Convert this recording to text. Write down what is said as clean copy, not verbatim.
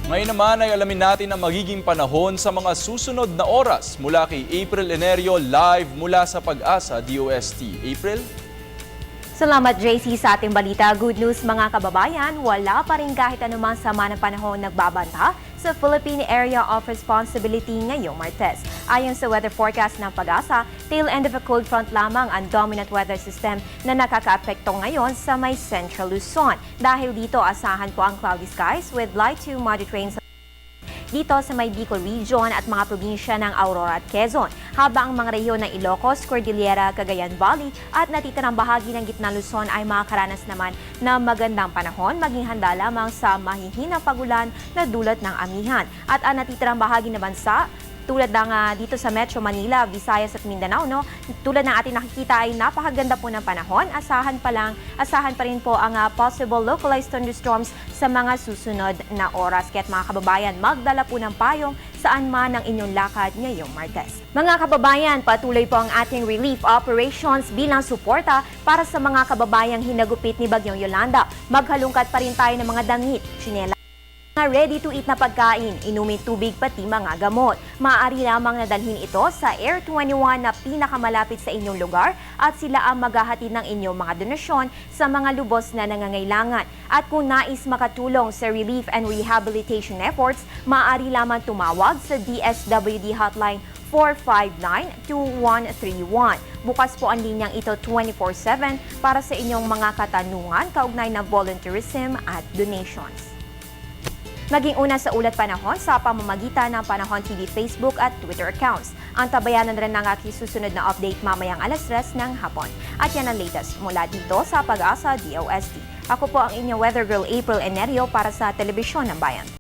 Ngayon naman ay alamin natin ang magiging panahon sa mga susunod na oras mula kay April Enerio live mula sa Pag-asa DOST. April? Salamat JC sa ating balita. Good news mga kababayan, wala pa rin kahit anumang sama ng panahon nagbabanta sa Philippine Area of Responsibility ngayong Martes. Ayon sa weather forecast ng Pag-asa, tail end of a cold front lamang ang dominant weather system na nakakaapekto ngayon sa may Central Luzon. Dahil dito, asahan po ang cloudy skies with light to moderate rain dito sa may Bicol Region at mga probinsya ng Aurora at Quezon, habang ang mga rehiyon ng Ilocos, Cordillera, Cagayan Valley at natitirang bahagi ng Gitna Luzon ay makakaranas naman ng magandang panahon, maging handa lamang sa mahihinang pagulan na dulot ng amihan. At ang natitirang bahagi ng bansa, tulad ng dito sa Metro Manila, Visayas at Mindanao, tulad ng ating nakikita ay napakaganda po ng panahon. Asahan pa rin po ang possible localized thunderstorms sa mga susunod na oras. Kaya't mga kababayan, magdala po ng payong saan man ang inyong lakad ngayong Martes. Mga kababayan, patuloy po ang ating relief operations bilang suporta para sa mga kababayang hinagupit ni Bagyong Yolanda. Maghalungkat pa rin tayo ng mga damit, tsinela, ready to eat na pagkain, inumin tubig pati mga gamot. Maaari lamang nadalhin ito sa Air 21 na pinakamalapit sa inyong lugar at sila ang maghahatid ng inyong mga donasyon sa mga lubos na nangangailangan. At kung nais makatulong sa relief and rehabilitation efforts, maaari lamang tumawag sa DSWD hotline 459-2131. Bukas po ang linyang ito 24/7 para sa inyong mga katanungan kaugnay ng volunteerism at donations. Maging una sa ulat panahon sa pamamagitan ng Panahon TV Facebook at Twitter accounts. Ang tabayanan rin ng aking susunod na update mamayang 3:00 ng hapon. At yan ang latest mula dito sa Pag-asa DOST. Ako po ang inyong weather girl April Enerio para sa Telebisyon ng Bayan.